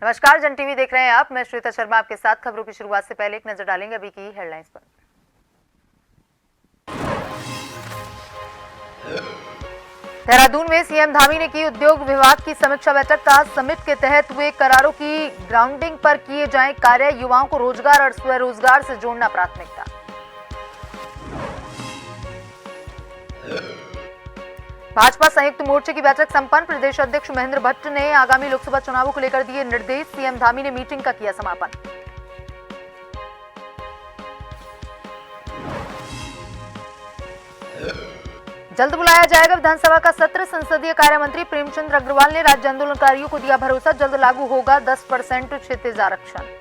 नमस्कार, जन टीवी देख रहे हैं आप। मैं श्वेता शर्मा आपके साथ। खबरों की शुरुआत से पहले एक नजर डालेंगे अभी की हेडलाइंस पर। देहरादून में सीएम धामी ने की उद्योग विभाग की समीक्षा बैठक। का समिट के तहत हुए करारों की ग्राउंडिंग पर किए जाएं कार्य। युवाओं को रोजगार और स्वरोजगार से जोड़ना प्राथमिकता। भाजपा संयुक्त मोर्चे की बैठक संपन्न। प्रदेश अध्यक्ष महेंद्र भट्ट ने आगामी लोकसभा चुनावों को लेकर दिए निर्देश। सीएम धामी ने मीटिंग का किया समापन। जल्द बुलाया जाएगा विधानसभा का सत्र। संसदीय कार्य मंत्री प्रेमचंद अग्रवाल ने राज्य आंदोलनकारियों को दिया भरोसा। जल्द लागू होगा 10% क्षितिज आरक्षण।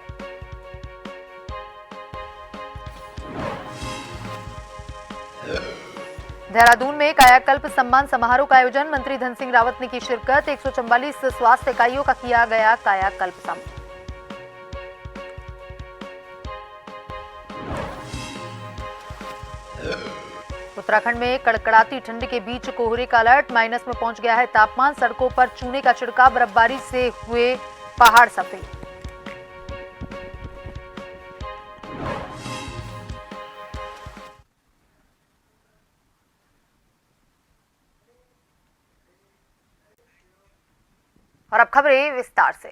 देहरादून में कायाकल्प सम्मान समारोह का आयोजन। मंत्री धन सिंह रावत ने की शिरकत। 144 स्वास्थ्य इकाइयों का किया गया कायाकल्प सम्मान। उत्तराखंड में कड़कड़ाती ठंड के बीच कोहरे का अलर्ट। माइनस में पहुंच गया है तापमान। सड़कों पर चूने का छिड़काव। बर्फबारी से हुए पहाड़ सफेद। और अब खबरें विस्तार से।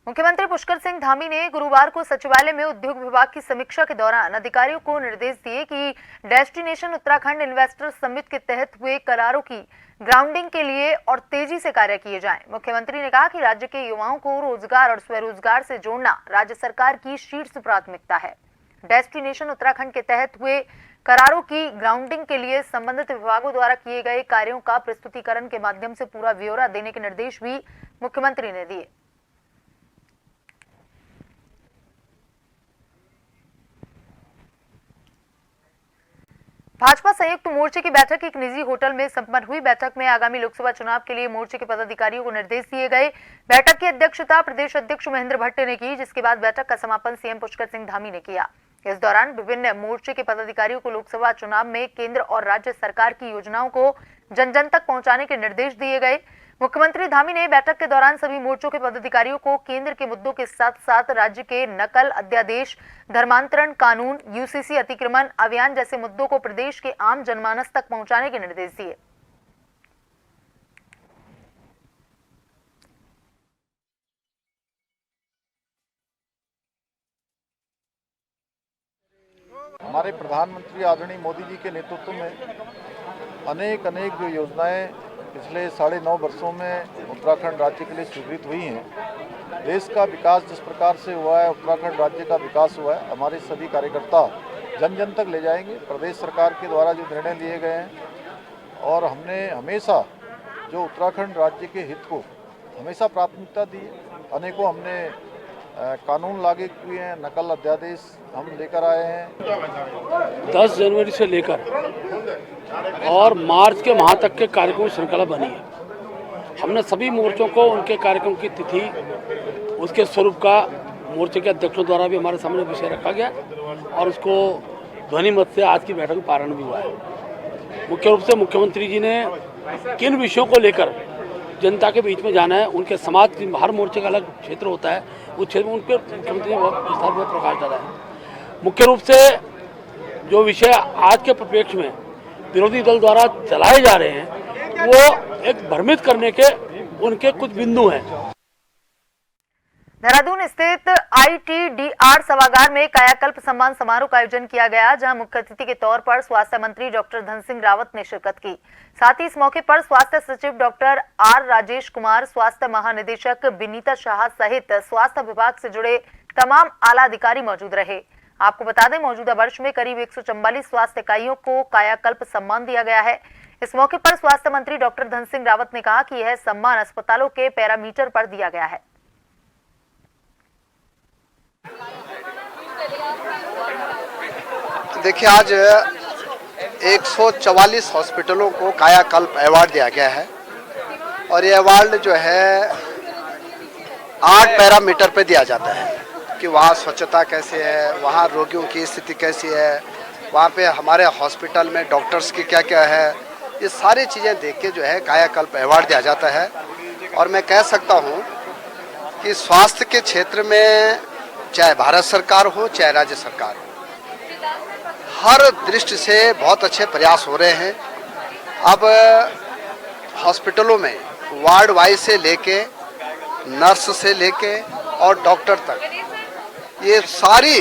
मुख्यमंत्री पुष्कर सिंह धामी ने गुरुवार को सचिवालय में उद्योग विभाग की समीक्षा के दौरान अधिकारियों को निर्देश दिए कि डेस्टिनेशन उत्तराखंड इन्वेस्टर समिट के तहत हुए करारों की ग्राउंडिंग के लिए और तेजी से कार्य किए जाएं। मुख्यमंत्री ने कहा कि राज्य के युवाओं को रोजगार और स्वरोजगार से जोड़ना राज्य सरकार की शीर्ष प्राथमिकता है। डेस्टिनेशन उत्तराखंड के तहत हुए करारों की ग्राउंडिंग के लिए संबंधित विभागों द्वारा किए गए कार्यों का प्रस्तुतिकरण के माध्यम से पूरा ब्यौरा देने के निर्देश भी मुख्यमंत्री ने दिए। भाजपा संयुक्त मोर्चे की बैठक एक निजी होटल में संपन्न हुई। बैठक में आगामी लोकसभा चुनाव के लिए मोर्चे के पदाधिकारियों को निर्देश दिए गए। बैठक की अध्यक्षता प्रदेश अध्यक्ष महेंद्र भट्ट ने की, जिसके बाद बैठक का समापन सीएम पुष्कर सिंह धामी ने किया। इस दौरान विभिन्न मोर्चे के पदाधिकारियों को लोकसभा चुनाव में केंद्र और राज्य सरकार की योजनाओं को जन जन तक पहुंचाने के निर्देश दिए गए। मुख्यमंत्री धामी ने बैठक के दौरान सभी मोर्चों के पदाधिकारियों को केंद्र के मुद्दों के साथ साथ राज्य के नकल अध्यादेश, धर्मांतरण कानून, यूसीसी अतिक्रमण अभियान जैसे मुद्दों को प्रदेश के आम जनमानस तक पहुंचाने के निर्देश दिए। हमारे प्रधानमंत्री आदरणीय मोदी जी के नेतृत्व में अनेक जो योजनाएं पिछले 9.5 वर्षों में उत्तराखंड राज्य के लिए स्वीकृत हुई हैं। देश का विकास जिस प्रकार से हुआ है, उत्तराखंड राज्य का विकास हुआ है, हमारे सभी कार्यकर्ता जन जन तक ले जाएंगे। प्रदेश सरकार के द्वारा जो निर्णय लिए गए हैं और हमने हमेशा जो उत्तराखंड राज्य के हित को हमेशा प्राथमिकता दी है। अनेकों हमने कानून लागू किए हैं, नकल अध्यादेश हम लेकर आए हैं। 10 जनवरी से लेकर और मार्च के माह तक के कार्यक्रम श्रृंखला बनी है। हमने सभी मोर्चों को उनके कार्यक्रम की तिथि, उसके स्वरूप का मोर्चे के अध्यक्षों द्वारा भी हमारे सामने विषय रखा गया और उसको ध्वनि मत से आज की बैठक में पारण भी हुआ है। मुख्य रूप से मुख्यमंत्री जी ने किन विषयों को लेकर जनता के बीच में जाना है, उनके समाज की हर मोर्चे का अलग क्षेत्र होता है, उस क्षेत्र में उन पर मुख्यमंत्री ने बहुत विस्तार में प्रकाश डाला है। मुख्य रूप से जो विषय आज के परिप्रेक्ष्य में विरोधी दल द्वारा चलाए जा रहे हैं वो एक भ्रमित करने के उनके कुछ बिंदु हैं। देहरादून स्थित ITDR सभागार में कायाकल्प सम्मान समारोह का आयोजन किया गया, जहां मुख्य अतिथि के तौर पर स्वास्थ्य मंत्री डॉक्टर धन सिंह रावत ने शिरकत की। साथ ही इस मौके पर स्वास्थ्य सचिव डॉक्टर R राजेश कुमार, स्वास्थ्य महानिदेशक विनीता शाह सहित स्वास्थ्य विभाग से जुड़े तमाम आला अधिकारी मौजूद रहे। आपको बता दें, मौजूदा वर्ष में करीब 144 स्वास्थ्य इकाइयों को कायाकल्प सम्मान दिया गया है। इस मौके पर स्वास्थ्य मंत्री डॉक्टर धन सिंह रावत ने कहा कि यह सम्मान अस्पतालों के पैरामीटर पर दिया गया है। देखिए, आज 144 हॉस्पिटलों को कायाकल्प अवार्ड दिया गया है और ये अवार्ड जो है 8 पैरामीटर पे दिया जाता है कि वहाँ स्वच्छता कैसी है, वहाँ रोगियों की स्थिति कैसी है, वहाँ पे हमारे हॉस्पिटल में डॉक्टर्स की क्या क्या है, ये सारी चीज़ें देख के जो है कायाकल्प अवार्ड दिया जाता है। और मैं कह सकता हूँ कि स्वास्थ्य के क्षेत्र में चाहे भारत सरकार हो चाहे राज्य सरकार हो, हर दृष्टि से बहुत अच्छे प्रयास हो रहे हैं। अब हॉस्पिटलों में वार्ड वाइज से लेके नर्स से लेके और डॉक्टर तक ये सारी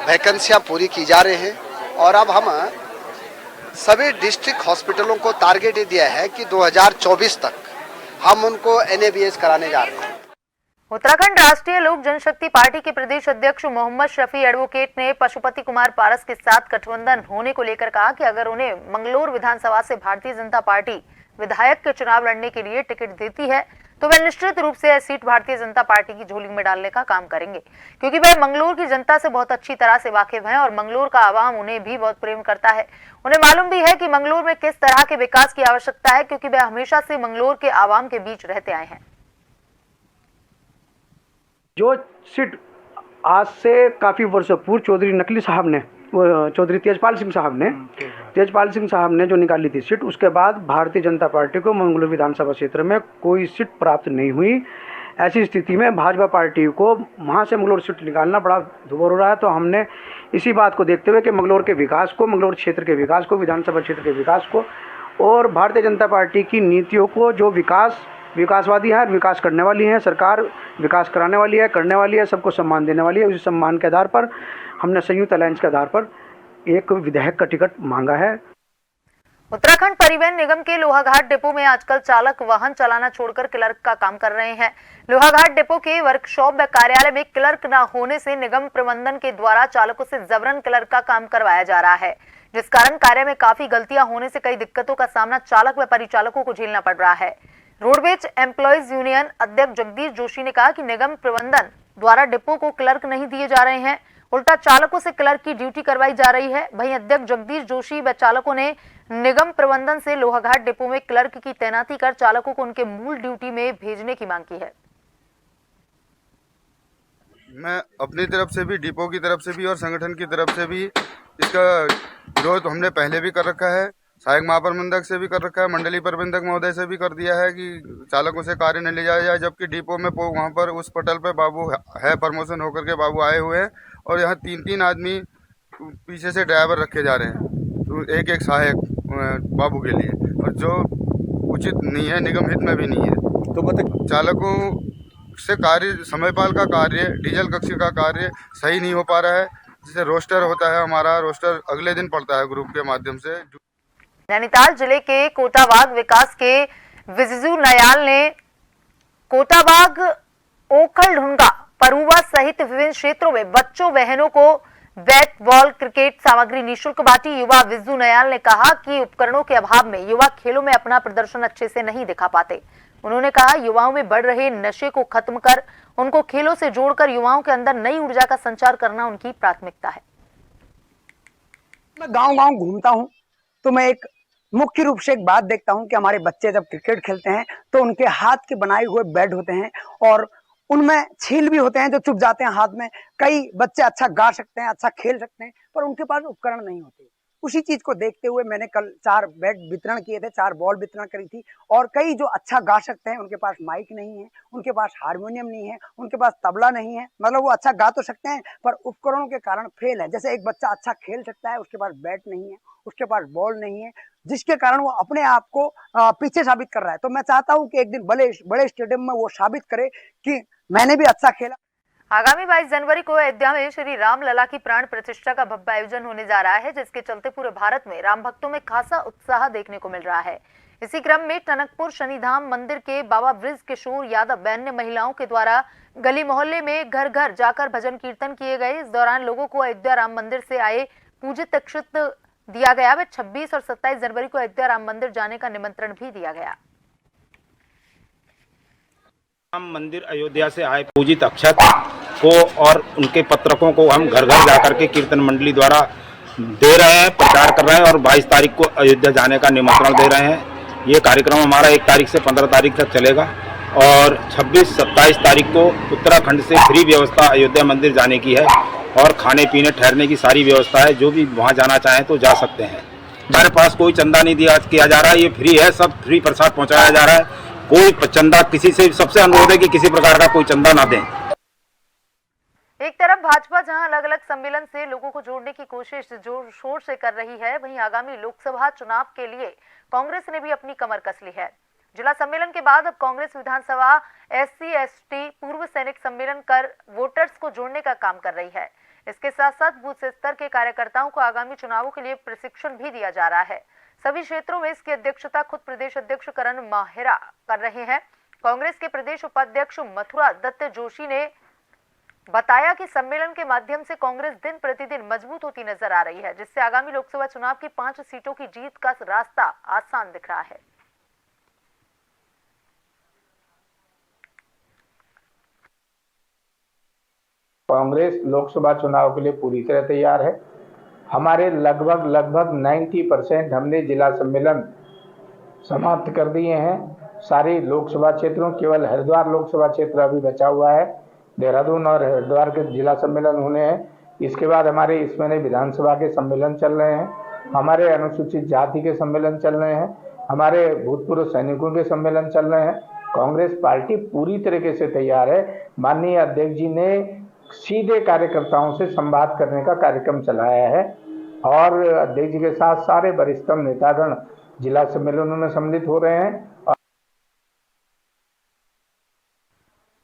वैकेंसियां पूरी की जा रही हैं। और अब हम सभी डिस्ट्रिक्ट हॉस्पिटलों को टारगेट ये दिया है कि 2024 तक हम उनको NABH कराने जा रहे हैं। उत्तराखंड राष्ट्रीय लोक जनशक्ति पार्टी के प्रदेश अध्यक्ष मोहम्मद शफी एडवोकेट ने पशुपति कुमार पारस के साथ गठबंधन होने को लेकर कहा कि अगर उन्हें मंगलोर विधानसभा से भारतीय जनता पार्टी विधायक के चुनाव लड़ने के लिए टिकट देती है तो वे निश्चित रूप से यह सीट भारतीय जनता पार्टी की झोली में डालने का काम करेंगे, क्योंकि वे मंगलोर की जनता से बहुत अच्छी तरह से वाकिफ हैं और मंगलोर का आवाम उन्हें भी बहुत प्रेम करता है। उन्हें मालूम भी है कि मंगलोर में किस तरह के विकास की आवश्यकता है, क्योंकि वे हमेशा से मंगलोर के आवाम के बीच रहते आए हैं। जो सीट आज से काफ़ी वर्षों पूर्व चौधरी नकली साहब ने, चौधरी तेजपाल सिंह साहब ने जो निकाली थी सीट, उसके बाद भारतीय जनता पार्टी को मंगलोर विधानसभा क्षेत्र में कोई सीट प्राप्त नहीं हुई। ऐसी स्थिति में भाजपा पार्टी को वहाँ से मंगलोर सीट निकालना बड़ा दुभर हो रहा है। तो हमने इसी बात को देखते हुए कि मंगलोर के विकास को, मंगलोर क्षेत्र के विकास को, विधानसभा क्षेत्र के विकास को और भारतीय जनता पार्टी की नीतियों को, जो विकासवादी है, विकास करने वाली है, सरकार विकास कराने वाली है, करने वाली है, सबको सम्मान देने वाली है, उसी सम्मान के आधार पर हमने संयुक्त अलायंस के आधार पर एक विधायक का टिकट मांगा है। उत्तराखंड परिवहन निगम के लोहाघाट डिपो में आजकल चालक वाहन चलाना छोड़कर क्लर्क का काम कर रहे हैं। लोहाघाट डिपो के वर्कशॉप व कार्यालय में क्लर्क न होने से निगम प्रबंधन के द्वारा चालकों से जबरन क्लर्क का काम करवाया जा रहा है, जिस कारण कार्य में काफी गलतियां होने से कई दिक्कतों का सामना चालक व परिचालकों को झेलना पड़ रहा है। रोडवेज एम्प्लॉयज यूनियन अध्यक्ष जगदीश जोशी ने कहा कि निगम प्रबंधन द्वारा डिपो को क्लर्क नहीं दिए जा रहे हैं, उल्टा चालकों से क्लर्क की ड्यूटी करवाई जा रही है। वहीं अध्यक्ष जगदीश जोशी व चालकों ने निगम प्रबंधन से लोहाघाट डिपो में क्लर्क की तैनाती कर चालकों को उनके मूल ड्यूटी में भेजने की मांग की है। मैं अपनी तरफ से भी, डिपो की तरफ से भी और संगठन की तरफ से भी इसका विरोध हमने पहले भी कर रखा है, सहायक महाप्रबंधक से भी कर रखा है, मंडलीय प्रबंधक महोदय से भी कर दिया है कि चालकों से कार्य न ले जाया जाए। जबकि डिपो में वहाँ पर उस पटल पे बाबू है, प्रमोशन होकर के बाबू आए हुए हैं और यहाँ 3-3 आदमी पीछे से ड्राइवर रखे जा रहे हैं, तो एक सहायक बाबू के लिए, और जो उचित नहीं है, निगम हित में भी नहीं है। तो चालकों से कार्य, समयपाल का कार्य, डीजल कक्ष का कार्य सही नहीं हो पा रहा है। जैसे रोस्टर होता है, हमारा रोस्टर अगले दिन पड़ता है ग्रुप के माध्यम से। नैनीताल जिले के कोटाबाग विकास के विजू नयाल ने कोटाबाग, ओखलढुंगा, परुवा सहित विभिन्न क्षेत्रों में बच्चों बहनों को बैट बॉल, क्रिकेट सामग्री निःशुल्क बांटी। युवा विजू नयाल ने कहा कि उपकरणों के अभाव में युवा खेलों में अपना प्रदर्शन अच्छे से नहीं दिखा पाते। उन्होंने कहा, युवाओं में बढ़ रहे नशे को खत्म कर उनको खेलों से जोड़कर युवाओं के अंदर नई ऊर्जा का संचार करना उनकी प्राथमिकता है। मैं गांव-गांव घूमता हूं तो मैं एक मुख्य रूप से एक बात देखता हूं कि हमारे बच्चे जब क्रिकेट खेलते हैं तो उनके हाथ के बनाए हुए बैट होते हैं और उनमें छील भी होते हैं जो चुभ जाते हैं हाथ में। कई बच्चे अच्छा गा सकते हैं, अच्छा खेल सकते हैं, पर उनके पास उपकरण नहीं होते। उसी चीज को देखते हुए मैंने कल 4 बैट वितरण किए थे, 4 बॉल वितरण करी थी। और कई जो अच्छा गा सकते हैं उनके पास माइक नहीं है, उनके पास हारमोनियम नहीं है, उनके पास तबला नहीं है, मतलब वो अच्छा गा तो सकते हैं पर उपकरणों के कारण फेल है। जैसे एक बच्चा अच्छा खेल सकता है, उसके पास बैट नहीं है, उसके पास बॉल नहीं है, जिसके कारण वो अपने आप को पीछे साबित कर रहा है। तो मैं चाहता हूँ कि एक दिन बड़े स्टेडियम में वो साबित करे कि मैंने भी अच्छा खेला। आगामी 22 जनवरी को अयोध्या में श्री राम लला की प्राण प्रतिष्ठा का भव्य आयोजन होने जा रहा है, जिसके चलते पूरे भारत में राम भक्तों में खासा उत्साह देखने को मिल रहा है। इसी क्रम में टनकपुर शनिधाम मंदिर के बाबा ब्रिज किशोर यादव बहन ने महिलाओं के द्वारा गली मोहल्ले में घर घर जाकर भजन कीर्तन किए गए। इस दौरान लोगों को अयोध्या राम मंदिर से आए पूजित अक्षत दिया गया। व 26 और 27 जनवरी को अयोध्या राम मंदिर जाने का निमंत्रण भी दिया गया। राम मंदिर अयोध्या से आए पूजित अक्षत को और उनके पत्रकों को हम घर घर जाकर के कीर्तन मंडली द्वारा दे रहे हैं, प्रचार कर रहे हैं और 22 तारीख को अयोध्या जाने का निमंत्रण दे रहे हैं। ये कार्यक्रम हमारा 1 तारीख से 15 तारीख तक चलेगा और 26-27 तारीख को उत्तराखंड से फ्री व्यवस्था अयोध्या मंदिर जाने की है और खाने पीने ठहरने की सारी व्यवस्था है। जो भी वहाँ जाना चाहें तो जा सकते हैं। हमारे पास कोई चंदा नहीं किया जा रहा है, ये फ्री है, सब फ्री प्रसाद पहुँचाया जा रहा है। कोई चंदा किसी से, सबसे अनुरोध है कि किसी प्रकार का कोई चंदा ना दें। एक तरफ भाजपा जहां अलग अलग सम्मेलन से लोगों को जोड़ने की कोशिश जोर शोर से कर रही है, वहीं आगामी लोकसभा चुनाव के लिए कांग्रेस ने भी अपनी कमर कस ली है। जिला सम्मेलन के बाद अब कांग्रेस विधानसभा SC/ST पूर्व सैनिक सम्मेलन कर वोटर्स को जोड़ने का काम कर रही है। इसके साथ साथ बूथ स्तर के कार्यकर्ताओं को आगामी चुनावों के लिए प्रशिक्षण भी दिया जा रहा है। सभी क्षेत्रों में इसकी अध्यक्षता खुद प्रदेश अध्यक्ष करण माहिरा कर रहे हैं। कांग्रेस के प्रदेश उपाध्यक्ष मथुरा दत्त जोशी ने बताया कि सम्मेलन के माध्यम से कांग्रेस दिन प्रतिदिन मजबूत होती नजर आ रही है, जिससे आगामी लोकसभा चुनाव की 5 सीटों की जीत का रास्ता आसान दिख रहा है। कांग्रेस लोकसभा चुनाव के लिए पूरी तरह तैयार है। हमारे लगभग 90% हमने जिला सम्मेलन समाप्त कर दिए हैं। सारी लोकसभा क्षेत्रों, केवल हरिद्वार लोकसभा क्षेत्र अभी बचा हुआ है। देहरादून और हरिद्वार के जिला सम्मेलन होने हैं। इसके बाद हमारे इस महीने विधानसभा के सम्मेलन चल रहे हैं, हमारे अनुसूचित जाति के सम्मेलन चल रहे हैं, हमारे भूतपूर्व सैनिकों के सम्मेलन चल रहे हैं। कांग्रेस पार्टी पूरी तरीके से तैयार है। माननीय अध्यक्ष जी ने सीधे कार्यकर्ताओं से संवाद करने का कार्यक्रम चलाया है और अध्यक्ष जी के साथ सारे वरिष्ठतम नेतागण जिला सम्मेलनों में सम्मिलित हो रहे हैं।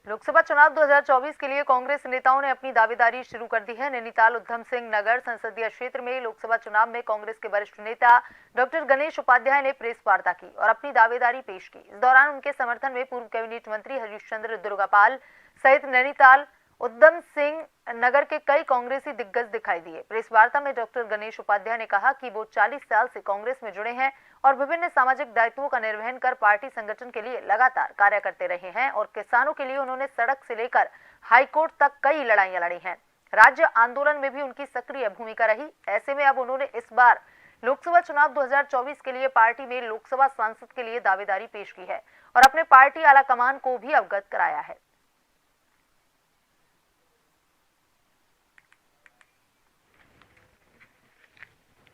लोकसभा चुनाव 2024 के लिए कांग्रेस नेताओं ने अपनी दावेदारी शुरू कर दी है। नैनीताल उधम सिंह नगर संसदीय क्षेत्र में लोकसभा चुनाव में कांग्रेस के वरिष्ठ नेता डॉक्टर गणेश उपाध्याय ने प्रेस वार्ता की और अपनी दावेदारी पेश की। इस दौरान उनके समर्थन में पूर्व कैबिनेट मंत्री हरीश चंद्र दुर्गापाल सहित नैनीताल उधम सिंह नगर के कई कांग्रेसी दिग्गज दिखाई दिए। प्रेस वार्ता में डॉक्टर गणेश उपाध्याय ने कहा कि वो 40 साल से कांग्रेस में जुड़े हैं और विभिन्न सामाजिक दायित्वों का निर्वहन कर पार्टी संगठन के लिए लगातार कार्य करते रहे हैं और किसानों के लिए उन्होंने सड़क से लेकर हाईकोर्ट तक कई लड़ाइयां लड़ी हैं। राज्य आंदोलन में भी उनकी सक्रिय भूमिका रही। ऐसे में अब उन्होंने इस बार लोकसभा चुनाव 2024 के लिए पार्टी में लोकसभा सांसद के लिए दावेदारी पेश की है और अपने पार्टी आलाकमान को भी अवगत कराया है।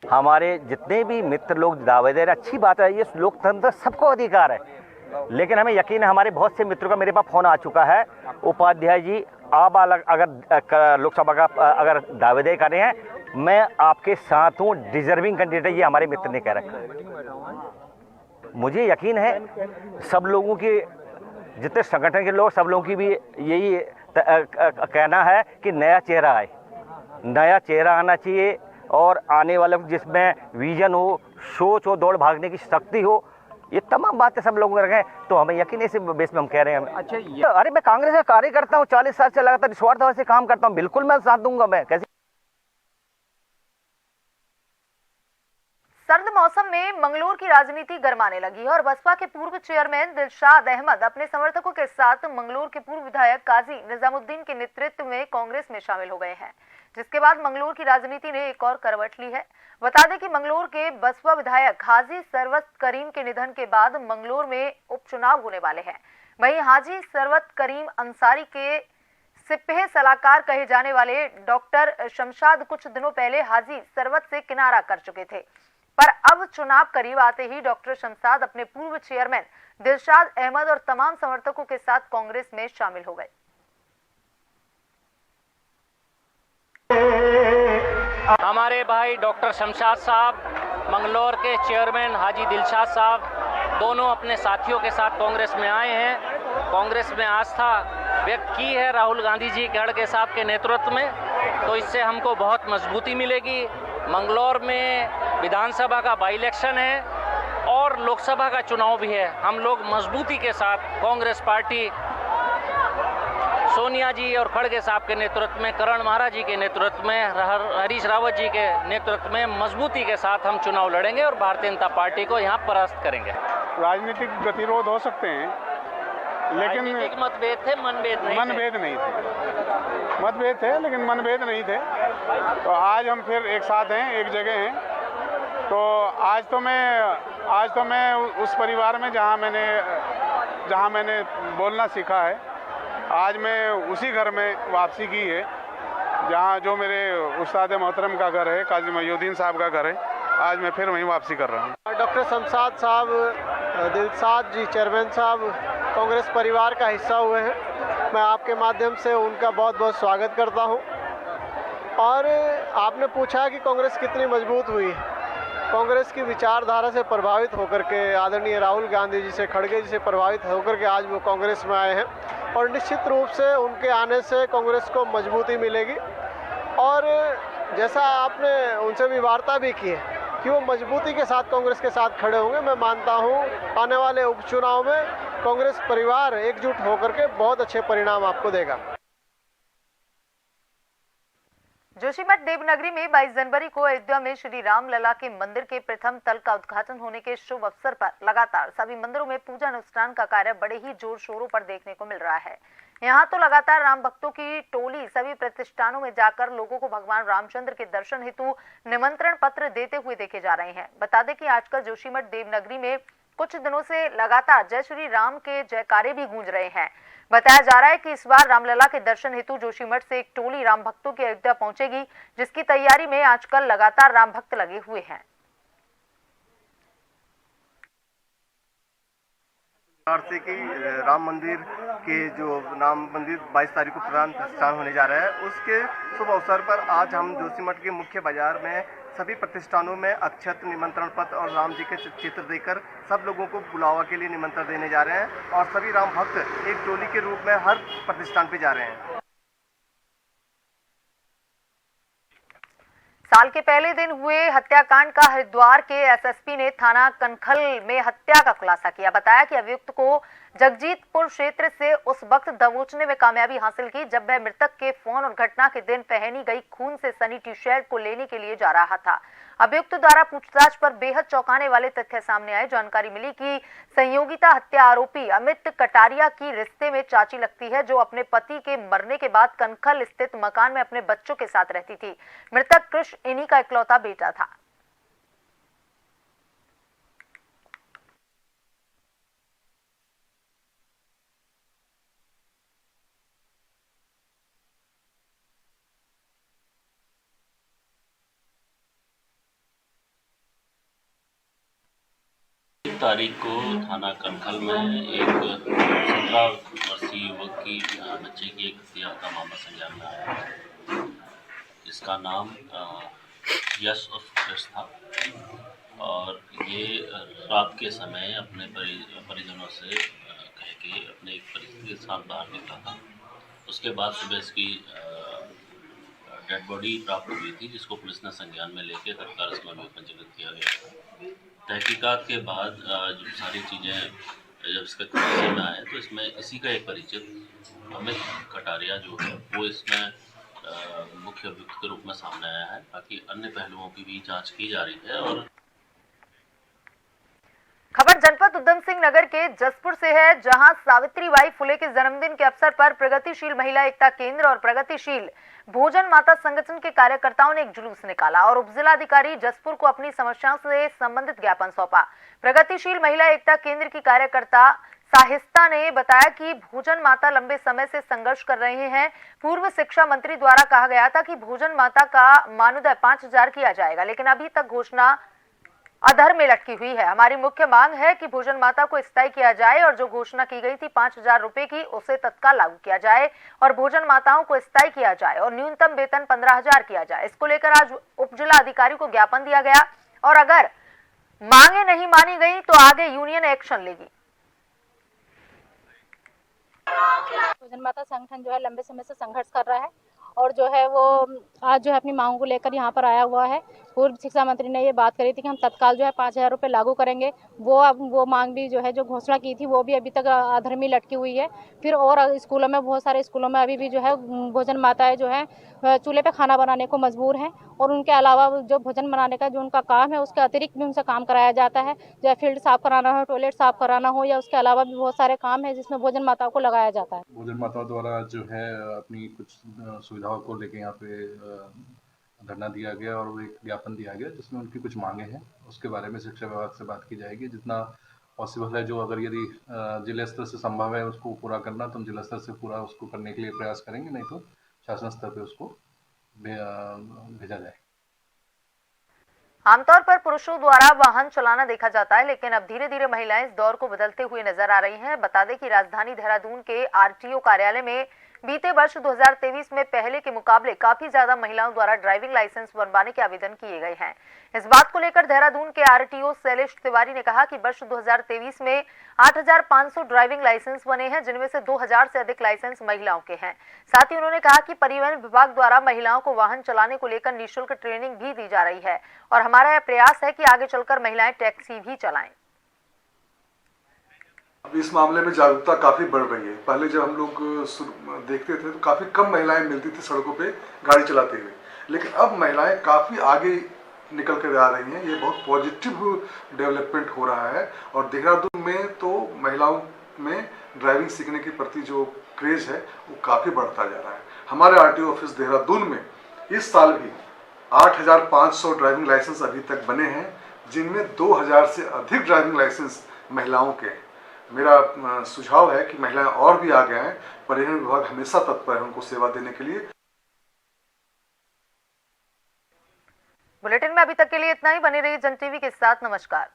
हमारे जितने भी मित्र लोग दावे दे रहे, अच्छी बात है, ये लोकतंत्र सबको अधिकार है, लेकिन हमें यकीन है हमारे बहुत से मित्रों का मेरे पास फोन आ चुका है, उपाध्याय जी आप अगर लोकसभा का अगर दावेदारी कर रहे हैं, मैं आपके साथ हूँ, डिजर्विंग कैंडिडेट है, ये हमारे मित्र ने कह रखा है। मुझे यकीन है सब लोगों की, जितने संगठन के लोग, सब लोगों की भी यही कहना है कि नया चेहरा आए, नया चेहरा आना चाहिए और आने वाले जिसमें विजन हो, सोच हो, दौड़ भागने की शक्ति हो, ये तमाम बातें सब लोग रखें, तो हमें यकीन इस बेस में हम कह रहे हैं। अच्छा, अरे मैं कांग्रेस का कार्यकर्ता हूँ, 40 साल से लगातार निस्वार्थ भाव से काम करता हूँ, बिल्कुल मैं साथ दूंगा। मैं कैसे सर्द मौसम में मंगलौर की राजनीति गरमाने लगी है और बसपा के पूर्व चेयरमैन दिलशाद अहमद अपने समर्थकों के साथ मंगलौर के पूर्व विधायक काजी निजामुद्दीन के नेतृत्व में कांग्रेस में शामिल हो गए हैं, जिसके बाद मंगलौर की राजनीति ने एक और करवट ली है। बता दें कि मंगलौर के बसपा विधायक हाजी सरवत करीम के निधन के बाद मंगलौर में उपचुनाव होने वाले हैं। वहीं हाजी सरवत करीम अंसारी के सिपह सलाहकार कहे जाने वाले डॉक्टर शमशाद कुछ दिनों पहले हाजी सरवत से किनारा कर चुके थे, पर अब चुनाव करीब आते ही डॉक्टर शमशाद अपने पूर्व चेयरमैन दिलशाद अहमद और तमाम समर्थकों के साथ कांग्रेस में शामिल हो गए। हमारे भाई डॉक्टर शमशाद साहब, मंगलौर के चेयरमैन हाजी दिलशाद साहब, दोनों अपने साथियों के साथ कांग्रेस में आए हैं। कांग्रेस में आस्था व्यक्त की है राहुल गांधी जी खड़गे साहब के नेतृत्व में, तो इससे हमको बहुत मजबूती मिलेगी। मंगलौर में विधानसभा का बाई इलेक्शन है और लोकसभा का चुनाव भी है। हम लोग मजबूती के साथ कांग्रेस पार्टी सोनिया जी और खड़गे साहब के नेतृत्व में, करण महाराज जी के नेतृत्व में, हरीश रावत जी के नेतृत्व में मजबूती के साथ हम चुनाव लड़ेंगे और भारतीय जनता पार्टी को यहाँ परास्त करेंगे। राजनीतिक गतिरोध हो सकते हैं, लेकिन मतभेद थे, मनभेद नहीं थे। मतभेद थे लेकिन मनभेद नहीं थे। तो आज हम फिर एक साथ हैं, एक जगह हैं। तो आज तो मैं उस परिवार में जहाँ मैंने बोलना सीखा है, आज मैं उसी घर में वापसी की है जहाँ जो मेरे उस्ताद मोहतरम का घर है, काजी मयूद्दीन साहब का घर है। आज मैं फिर वहीं वापसी कर रहा हूँ। डॉक्टर शमशाद साहब दिलशाद जी चेयरमैन साहब कांग्रेस परिवार का हिस्सा हुए हैं। मैं आपके माध्यम से उनका बहुत बहुत स्वागत करता हूं। और आपने पूछा कि कांग्रेस कितनी मजबूत हुई। कांग्रेस की विचारधारा से प्रभावित होकर के आदरणीय राहुल गांधी जी से, खड़गे जी से प्रभावित होकर के आज वो कांग्रेस में आए हैं और निश्चित रूप से उनके आने से कांग्रेस को मजबूती मिलेगी। और जैसा आपने उनसे भी वार्ता भी की है कि वो मजबूती के साथ कांग्रेस के साथ खड़े होंगे। मैं मानता हूँ आने वाले उपचुनाव में कांग्रेस परिवार एकजुट होकर के बहुत अच्छे परिणाम आपको देगा। जोशीमठ देवनगरी में 22 जनवरी को अयोध्या में श्री राम लला के मंदिर के प्रथम तल का उद्घाटन होने के शुभ अवसर पर लगातार सभी मंदिरों में पूजा अनुष्ठान का कार्य बड़े ही जोर शोरों पर देखने को मिल रहा है। यहाँ तो लगातार राम भक्तों की टोली सभी प्रतिष्ठानों में जाकर लोगों को भगवान रामचंद्र के दर्शन हेतु निमंत्रण पत्र देते हुए देखे जा रहे हैं। बता दें कि आजकल जोशीमठ देवनगरी में कुछ दिनों से लगातार जय श्री राम के जयकारे भी गूंज रहे हैं। बताया जा रहा है कि इस बार रामलला के दर्शन हेतु जोशीमठ से एक टोली राम भक्तों की अयोध्या पहुंचेगी, जिसकी तैयारी में आजकल लगातार राम भक्त लगे हुए हैं। वाराणसी की राम मंदिर के जो राम मंदिर 22 तारीख को प्राण प्रतिष्ठान होने जा रहा है, उसके शुभ अवसर पर आज हम जोशीमठ के मुख्य बाजार में सभी प्रतिष्ठानों में अक्षत, निमंत्रण पत्र और राम जी के चित्र देकर सब लोगों को बुलावा के लिए निमंत्रण देने जा रहे हैं और सभी राम भक्त एक टोली के रूप में हर प्रतिष्ठान पे जा रहे हैं। साल के पहले दिन हुए हत्याकांड का हरिद्वार के एसएसपी ने थाना कनखल में हत्या का खुलासा किया। बताया कि अभियुक्त को जगजीतपुर क्षेत्र से उस वक्त दबोचने में कामयाबी हासिल की जब वह मृतक के फोन और घटना के दिन पहनी गई खून से सनी टी शर्ट को लेने के लिए जा रहा था। अभियुक्त द्वारा पूछताछ पर बेहद चौंकाने वाले तथ्य सामने आए। जानकारी मिली कि संयोगिता हत्या आरोपी अमित कटारिया की रिश्ते में चाची लगती है, जो अपने पति के मरने के बाद कनखल स्थित मकान में अपने बच्चों के साथ रहती थी। मृतक कृष्ण इन्हीं का इकलौता बेटा था। तारीख को थाना कनखल में एक 17 वर्षीय युवक की बच्चे की एक हत्या का मामला संज्ञान में आया है। इसका नाम यश उर्फ कृष था और ये रात के समय अपने परिजनों से कह के अपने एक परिचित के साथ बाहर निकला था। उसके बाद सुबह इसकी डेड बॉडी प्राप्त हुई थी, जिसको पुलिस ने संज्ञान में लेकर तत्काल इसमें पंजीकृत किया गया था। तहकीकात के बाद जो सारी चीज़ें जब इसके खुलासे में आए तो इसमें इसी का एक परिचित अमित कटारिया जो है वो इसमें मुख्य अभियुक्त के रूप में सामने आया है। बाकी अन्य पहलुओं की भी जांच की जा रही है। और खबर जनपद उधम सिंह नगर के जसपुर से है, जहां सावित्रीबाई फुले के जन्मदिन के अवसर पर प्रगतिशील महिला एकता केंद्र और प्रगतिशील भोजन माता संगठन के कार्यकर्ताओं ने एक जुलूस निकाला और उपजिलाधिकारी जसपुर को अपनी समस्याओं से संबंधित ज्ञापन सौंपा। प्रगतिशील महिला एकता केंद्र की कार्यकर्ता साहिस्ता ने बताया कि भोजन माता लंबे समय से संघर्ष कर रहे हैं। पूर्व शिक्षा मंत्री द्वारा कहा गया था कि भोजन माता का मानदेय 5000 किया जाएगा, लेकिन अभी तक घोषणा अधर में लटकी हुई है। हमारी मुख्य मांग है कि भोजन माता को स्थायी किया जाए और जो घोषणा की गई थी 5000 रुपए की, उसे तत्काल लागू किया जाए और भोजन माताओं को स्थायी किया जाए और न्यूनतम वेतन 15000 किया जाए। इसको लेकर आज उप जिला अधिकारी को ज्ञापन दिया गया और अगर मांगे नहीं मानी गई तो आगे यूनियन एक्शन लेगी। भोजन माता संगठन जो है लंबे समय से संघर्ष कर रहा है और जो है वो आज जो है अपनी मांगों को लेकर यहाँ पर आया हुआ है। पूर्व शिक्षा मंत्री ने ये बात करी थी कि हम तत्काल जो है 5000 रुपये लागू करेंगे। वो मांग भी जो है जो घोषणा की थी वो भी अभी तक अधर में लटकी हुई है। फिर और स्कूलों में बहुत सारे स्कूलों में अभी भी जो है भोजन माताएं जो है चूल्हे पे खाना बनाने को मजबूर हैं और उनके अलावा जो भोजन बनाने का जो उनका काम है उसके अतिरिक्त भी उनसे काम कराया जाता है, चाहे फील्ड साफ कराना हो, टॉयलेट साफ कराना हो या उसके अलावा भी बहुत सारे काम है जिसमें भोजन माताओं को लगाया जाता है। भोजन माताओं द्वारा जो है अपनी कुछ सुविधाओं को लेकर यहाँ पे धरना दिया गया और एक ज्ञापन दिया गया जिसमें उनकी कुछ मांगे हैं। उसके बारे में शिक्षा विभाग से बात की जाएगी। जितना पॉसिबल है, जो अगर यदि जिला स्तर से संभव है उसको पूरा करना तो हम जिला स्तर से पूरा उसको करने के लिए प्रयास करेंगे, नहीं तो शासन स्तर पे उसको भेजा जाए। आमतौर पर पुरुषों द्वारा वाहन चलाना देखा जाता है, लेकिन अब धीरे धीरे महिलाएं इस दौर को बदलते हुए नजर आ रही हैं। बता दें कि राजधानी देहरादून के आरटीओ कार्यालय में बीते वर्ष 2023 में पहले के मुकाबले काफी ज्यादा महिलाओं द्वारा ड्राइविंग लाइसेंस बनवाने के आवेदन किए गए हैं। इस बात को लेकर देहरादून के आरटीओ शैलेश तिवारी ने कहा कि वर्ष 2023 में 8,500 ड्राइविंग लाइसेंस बने हैं, जिनमें से 2,000 से अधिक लाइसेंस महिलाओं के हैं। साथ ही उन्होंने कहा कि परिवहन विभाग द्वारा महिलाओं को वाहन चलाने को लेकर निःशुल्क ट्रेनिंग भी दी जा रही है और हमारा यह प्रयास है कि आगे चलकर महिलाएं टैक्सी भी चलाएं। अब इस मामले में जागरूकता काफ़ी बढ़ रही है। पहले जब हम लोग देखते थे तो काफ़ी कम महिलाएं मिलती थी सड़कों पे गाड़ी चलाते हुए, लेकिन अब महिलाएं काफ़ी आगे निकल कर आ रही हैं। ये बहुत पॉजिटिव डेवलपमेंट हो रहा है और देहरादून में तो महिलाओं में ड्राइविंग सीखने के प्रति जो क्रेज है वो काफ़ी बढ़ता जा रहा है। हमारे आरटीओ ऑफिस देहरादून में इस साल भी 8,500 ड्राइविंग लाइसेंस अभी तक बने हैं, जिनमें 2,000 से अधिक ड्राइविंग लाइसेंस महिलाओं के हैं। मेरा सुझाव है कि महिलाएं और भी आगे आएं। परिवहन विभाग हमेशा तत्पर है उनको सेवा देने के लिए। बुलेटिन में अभी तक के लिए इतना ही। बने रहिए जन टीवी के साथ। नमस्कार।